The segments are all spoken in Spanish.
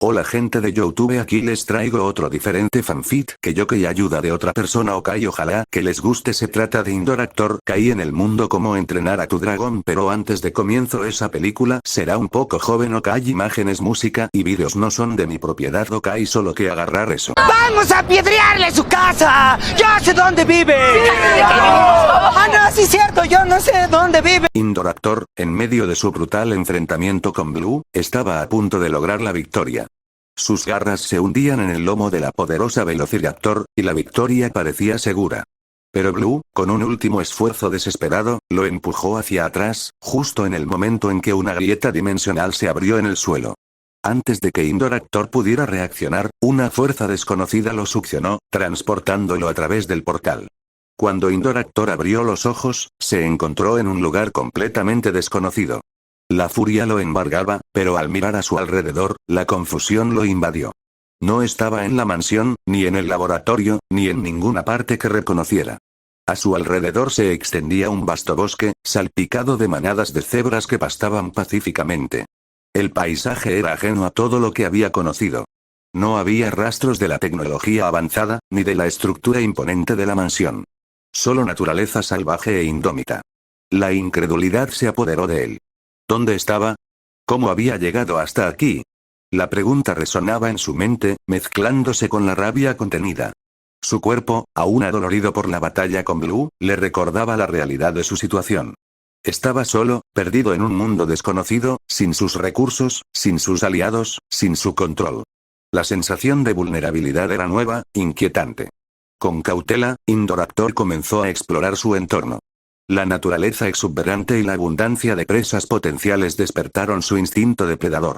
Hola gente de YouTube, aquí les traigo otro diferente fanfic que yo y ayuda de otra persona ok, ojalá que les guste. Se trata de Indoraptor, caí en el mundo como entrenar a tu dragón, pero antes de comienzo esa película será un poco joven ok, imágenes, música y vídeos no son de mi propiedad ok, solo que agarrar eso. ¡Vamos a apedrearle su casa! ¡Yo sé dónde vive! ¡Ah, no, sí es cierto! ¡Yo no sé dónde vive! Indoraptor, en medio de su brutal enfrentamiento con Blue, estaba a punto de lograr la victoria. Sus garras se hundían en el lomo de la poderosa Velociraptor, y la victoria parecía segura. Pero Blue, con un último esfuerzo desesperado, lo empujó hacia atrás, justo en el momento en que una grieta dimensional se abrió en el suelo. Antes de que Indoraptor pudiera reaccionar, una fuerza desconocida lo succionó, transportándolo a través del portal. Cuando Indoraptor abrió los ojos, se encontró en un lugar completamente desconocido. La furia lo embargaba, pero al mirar a su alrededor, la confusión lo invadió. No estaba en la mansión, ni en el laboratorio, ni en ninguna parte que reconociera. A su alrededor se extendía un vasto bosque, salpicado de manadas de cebras que pastaban pacíficamente. El paisaje era ajeno a todo lo que había conocido. No había rastros de la tecnología avanzada, ni de la estructura imponente de la mansión. Solo naturaleza salvaje e indómita. La incredulidad se apoderó de él. ¿Dónde estaba? ¿Cómo había llegado hasta aquí? La pregunta resonaba en su mente, mezclándose con la rabia contenida. Su cuerpo, aún adolorido por la batalla con Blue, le recordaba la realidad de su situación. Estaba solo, perdido en un mundo desconocido, sin sus recursos, sin sus aliados, sin su control. La sensación de vulnerabilidad era nueva, inquietante. Con cautela, Indoraptor comenzó a explorar su entorno. La naturaleza exuberante y la abundancia de presas potenciales despertaron su instinto depredador.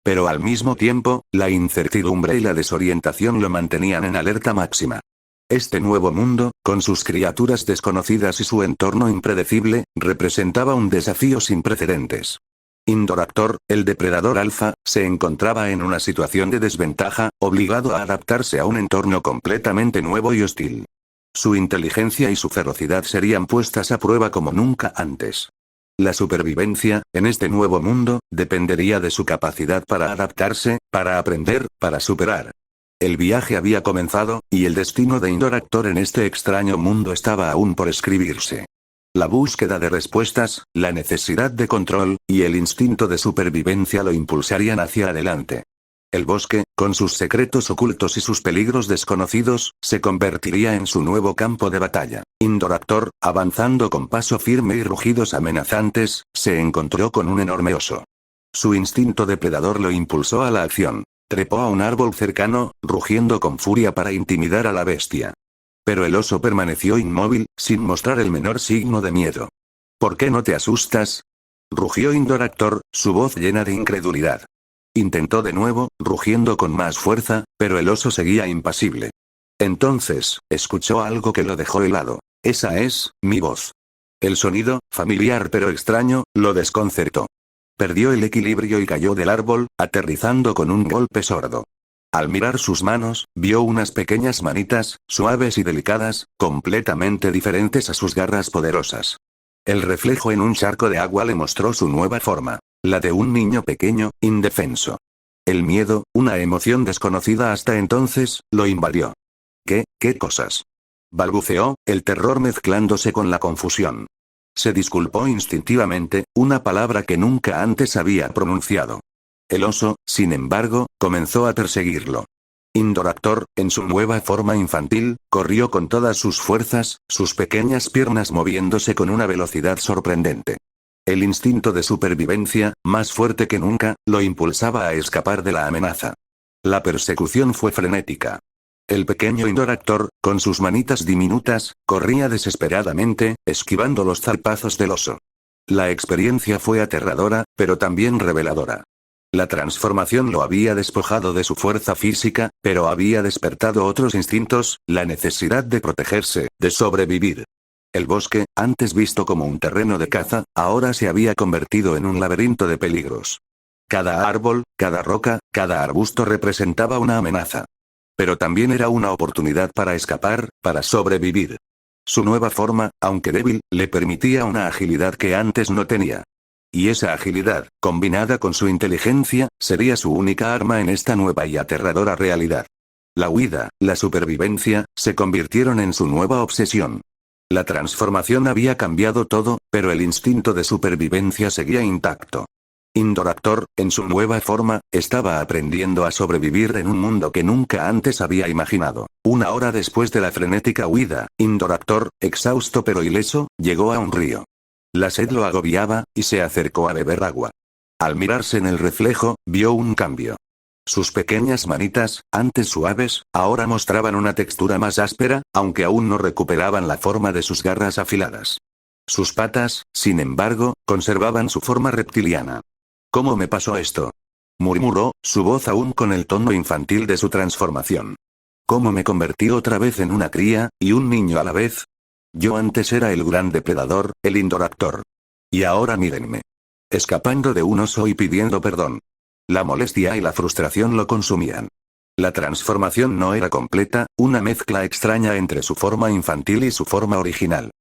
Pero al mismo tiempo, la incertidumbre y la desorientación lo mantenían en alerta máxima. Este nuevo mundo, con sus criaturas desconocidas y su entorno impredecible, representaba un desafío sin precedentes. Indoraptor, el depredador alfa, se encontraba en una situación de desventaja, obligado a adaptarse a un entorno completamente nuevo y hostil. Su inteligencia y su ferocidad serían puestas a prueba como nunca antes. La supervivencia, en este nuevo mundo, dependería de su capacidad para adaptarse, para aprender, para superar. El viaje había comenzado, y el destino de Indoraptor en este extraño mundo estaba aún por escribirse. La búsqueda de respuestas, la necesidad de control, y el instinto de supervivencia lo impulsarían hacia adelante. El bosque, con sus secretos ocultos y sus peligros desconocidos, se convertiría en su nuevo campo de batalla. Indoraptor, avanzando con paso firme y rugidos amenazantes, se encontró con un enorme oso. Su instinto depredador lo impulsó a la acción. Trepó a un árbol cercano, rugiendo con furia para intimidar a la bestia. Pero el oso permaneció inmóvil, sin mostrar el menor signo de miedo. ¿Por qué no te asustas? Rugió Indoraptor, su voz llena de incredulidad. Intentó de nuevo, rugiendo con más fuerza, pero el oso seguía impasible. Entonces, escuchó algo que lo dejó helado. Esa es, mi voz. El sonido, familiar pero extraño, lo desconcertó. Perdió el equilibrio y cayó del árbol, aterrizando con un golpe sordo. Al mirar sus manos, vio unas pequeñas manitas, suaves y delicadas, completamente diferentes a sus garras poderosas. El reflejo en un charco de agua le mostró su nueva forma. La de un niño pequeño, indefenso. El miedo, una emoción desconocida hasta entonces, lo invadió. ¿Qué cosas? Balbuceó, el terror mezclándose con la confusión. Se disculpó instintivamente, una palabra que nunca antes había pronunciado. El oso, sin embargo, comenzó a perseguirlo. Indoraptor, en su nueva forma infantil, corrió con todas sus fuerzas, sus pequeñas piernas moviéndose con una velocidad sorprendente. El instinto de supervivencia, más fuerte que nunca, lo impulsaba a escapar de la amenaza. La persecución fue frenética. El pequeño Indoraptor, con sus manitas diminutas, corría desesperadamente, esquivando los zarpazos del oso. La experiencia fue aterradora, pero también reveladora. La transformación lo había despojado de su fuerza física, pero había despertado otros instintos, la necesidad de protegerse, de sobrevivir. El bosque, antes visto como un terreno de caza, ahora se había convertido en un laberinto de peligros. Cada árbol, cada roca, cada arbusto representaba una amenaza. Pero también era una oportunidad para escapar, para sobrevivir. Su nueva forma, aunque débil, le permitía una agilidad que antes no tenía. Y esa agilidad, combinada con su inteligencia, sería su única arma en esta nueva y aterradora realidad. La huida, la supervivencia, se convirtieron en su nueva obsesión. La transformación había cambiado todo, pero el instinto de supervivencia seguía intacto. Indoraptor, en su nueva forma, estaba aprendiendo a sobrevivir en un mundo que nunca antes había imaginado. Una hora después de la frenética huida, Indoraptor, exhausto pero ileso, llegó a un río. La sed lo agobiaba, y se acercó a beber agua. Al mirarse en el reflejo, vio un cambio. Sus pequeñas manitas, antes suaves, ahora mostraban una textura más áspera, aunque aún no recuperaban la forma de sus garras afiladas. Sus patas, sin embargo, conservaban su forma reptiliana. ¿Cómo me pasó esto?, murmuró, su voz aún con el tono infantil de su transformación. ¿Cómo me convertí otra vez en una cría, y un niño a la vez? Yo antes era el gran depredador, el Indoraptor. Y ahora mírenme. Escapando de un oso y pidiendo perdón. La molestia y la frustración lo consumían. La transformación no era completa, una mezcla extraña entre su forma infantil y su forma original.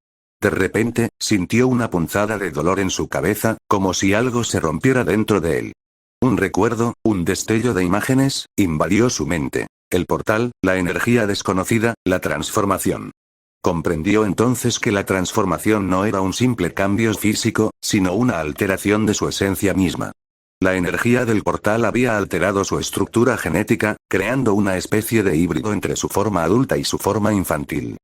De repente, sintió una punzada de dolor en su cabeza, como si algo se rompiera dentro de él. Un recuerdo, un destello de imágenes, invadió su mente. El portal, la energía desconocida, la transformación. Comprendió entonces que la transformación no era un simple cambio físico, sino una alteración de su esencia misma. La energía del portal había alterado su estructura genética, creando una especie de híbrido entre su forma adulta y su forma infantil.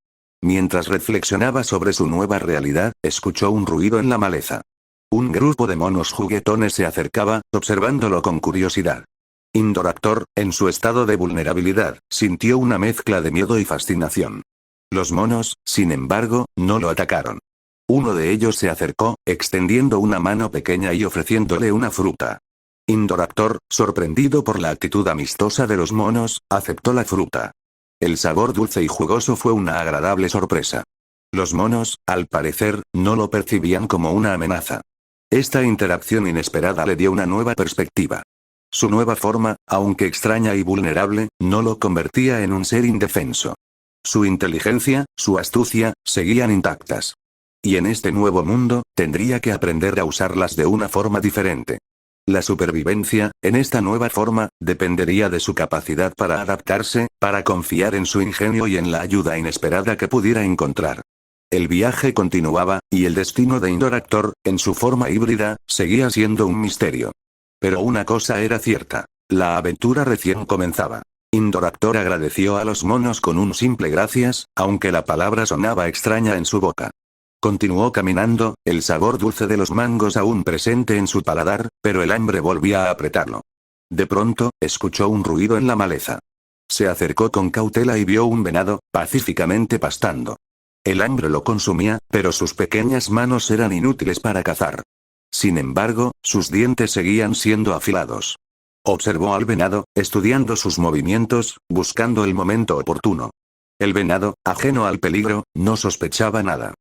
Mientras reflexionaba sobre su nueva realidad, escuchó un ruido en la maleza. Un grupo de monos juguetones se acercaba, observándolo con curiosidad. Indoraptor, en su estado de vulnerabilidad, sintió una mezcla de miedo y fascinación. Los monos, sin embargo, no lo atacaron. Uno de ellos se acercó, extendiendo una mano pequeña y ofreciéndole una fruta. Indoraptor, sorprendido por la actitud amistosa de los monos, aceptó la fruta. El sabor dulce y jugoso fue una agradable sorpresa. Los monos, al parecer, no lo percibían como una amenaza. Esta interacción inesperada le dio una nueva perspectiva. Su nueva forma, aunque extraña y vulnerable, no lo convertía en un ser indefenso. Su inteligencia, su astucia, seguían intactas. Y en este nuevo mundo, tendría que aprender a usarlas de una forma diferente. La supervivencia, en esta nueva forma, dependería de su capacidad para adaptarse, para confiar en su ingenio y en la ayuda inesperada que pudiera encontrar. El viaje continuaba, y el destino de Indoraptor, en su forma híbrida, seguía siendo un misterio. Pero una cosa era cierta. La aventura recién comenzaba. Indoraptor agradeció a los monos con un simple gracias, aunque la palabra sonaba extraña en su boca. Continuó caminando, el sabor dulce de los mangos aún presente en su paladar, pero el hambre volvía a apretarlo. De pronto, escuchó un ruido en la maleza. Se acercó con cautela y vio un venado, pacíficamente pastando. El hambre lo consumía, pero sus pequeñas manos eran inútiles para cazar. Sin embargo, sus dientes seguían siendo afilados. Observó al venado, estudiando sus movimientos, buscando el momento oportuno. El venado, ajeno al peligro, no sospechaba nada.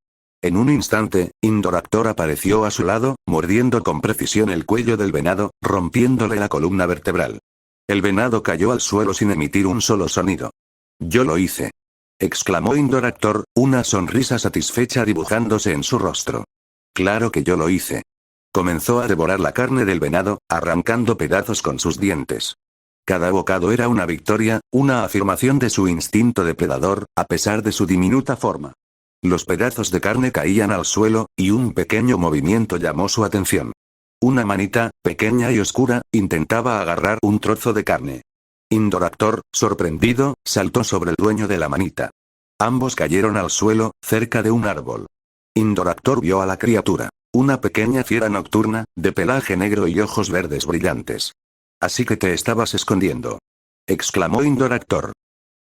En un instante, Indoraptor apareció a su lado, mordiendo con precisión el cuello del venado, rompiéndole la columna vertebral. El venado cayó al suelo sin emitir un solo sonido. «Yo lo hice», exclamó Indoraptor, una sonrisa satisfecha dibujándose en su rostro. «Claro que yo lo hice». Comenzó a devorar la carne del venado, arrancando pedazos con sus dientes. Cada bocado era una victoria, una afirmación de su instinto depredador, a pesar de su diminuta forma. Los pedazos de carne caían al suelo, y un pequeño movimiento llamó su atención. Una manita, pequeña y oscura, intentaba agarrar un trozo de carne. Indoraptor, sorprendido, saltó sobre el dueño de la manita. Ambos cayeron al suelo, cerca de un árbol. Indoraptor vio a la criatura. Una pequeña fiera nocturna, de pelaje negro y ojos verdes brillantes. «Así que te estabas escondiendo», exclamó Indoraptor.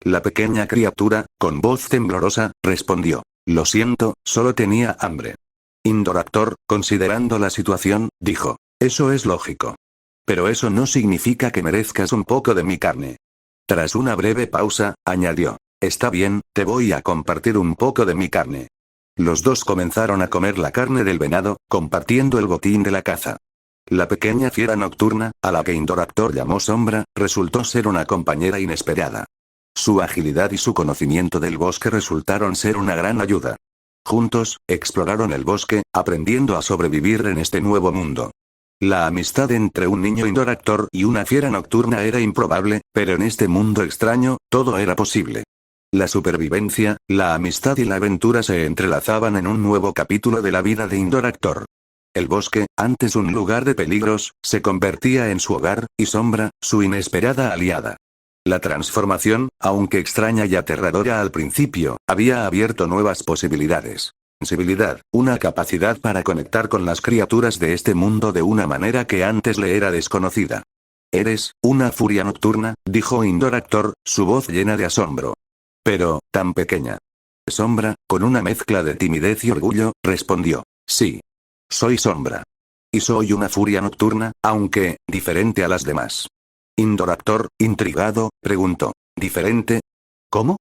La pequeña criatura, con voz temblorosa, respondió: «Lo siento, solo tenía hambre». Indoraptor, considerando la situación, dijo: «Eso es lógico. Pero eso no significa que merezcas un poco de mi carne». Tras una breve pausa, añadió: «Está bien, te voy a compartir un poco de mi carne». Los dos comenzaron a comer la carne del venado, compartiendo el botín de la caza. La pequeña fiera nocturna, a la que Indoraptor llamó Sombra, resultó ser una compañera inesperada. Su agilidad y su conocimiento del bosque resultaron ser una gran ayuda. Juntos, exploraron el bosque, aprendiendo a sobrevivir en este nuevo mundo. La amistad entre un niño indoraptor y una fiera nocturna era improbable, pero en este mundo extraño, todo era posible. La supervivencia, la amistad y la aventura se entrelazaban en un nuevo capítulo de la vida de Indoraptor. El bosque, antes un lugar de peligros, se convertía en su hogar, y Sombra, su inesperada aliada. La transformación, aunque extraña y aterradora al principio, había abierto nuevas posibilidades. Sensibilidad, una capacidad para conectar con las criaturas de este mundo de una manera que antes le era desconocida. «Eres, una furia nocturna», dijo Indoraptor, su voz llena de asombro. «Pero, tan pequeña». Sombra, con una mezcla de timidez y orgullo, respondió. «Sí. Soy Sombra. Y soy una furia nocturna, aunque, diferente a las demás». Indoraptor, intrigado, preguntó. ¿Diferente? ¿Cómo?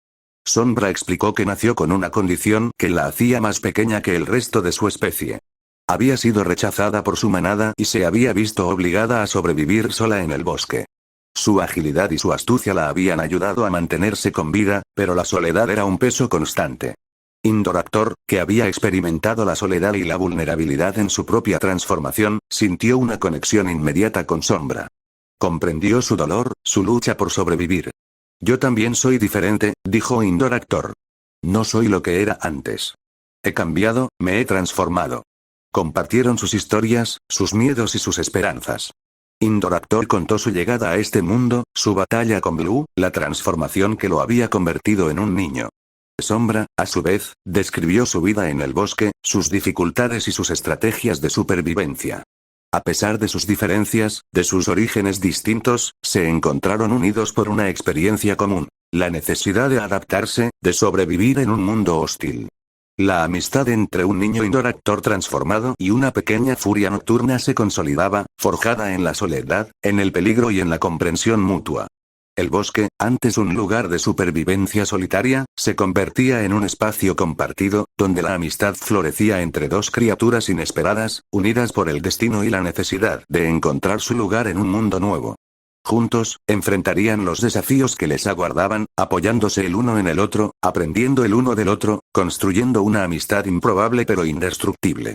Sombra explicó que nació con una condición que la hacía más pequeña que el resto de su especie. Había sido rechazada por su manada y se había visto obligada a sobrevivir sola en el bosque. Su agilidad y su astucia la habían ayudado a mantenerse con vida, pero la soledad era un peso constante. Indoraptor, que había experimentado la soledad y la vulnerabilidad en su propia transformación, sintió una conexión inmediata con Sombra. Comprendió su dolor, su lucha por sobrevivir. «Yo también soy diferente», dijo Indoraptor. «No soy lo que era antes. He cambiado, me he transformado». Compartieron sus historias, sus miedos y sus esperanzas. Indoraptor contó su llegada a este mundo, su batalla con Blue, la transformación que lo había convertido en un niño. Sombra, a su vez, describió su vida en el bosque, sus dificultades y sus estrategias de supervivencia. A pesar de sus diferencias, de sus orígenes distintos, se encontraron unidos por una experiencia común: la necesidad de adaptarse, de sobrevivir en un mundo hostil. La amistad entre un niño Indoraptor transformado y una pequeña furia nocturna se consolidaba, forjada en la soledad, en el peligro y en la comprensión mutua. El bosque, antes un lugar de supervivencia solitaria, se convertía en un espacio compartido, donde la amistad florecía entre dos criaturas inesperadas, unidas por el destino y la necesidad de encontrar su lugar en un mundo nuevo. Juntos, enfrentarían los desafíos que les aguardaban, apoyándose el uno en el otro, aprendiendo el uno del otro, construyendo una amistad improbable pero indestructible.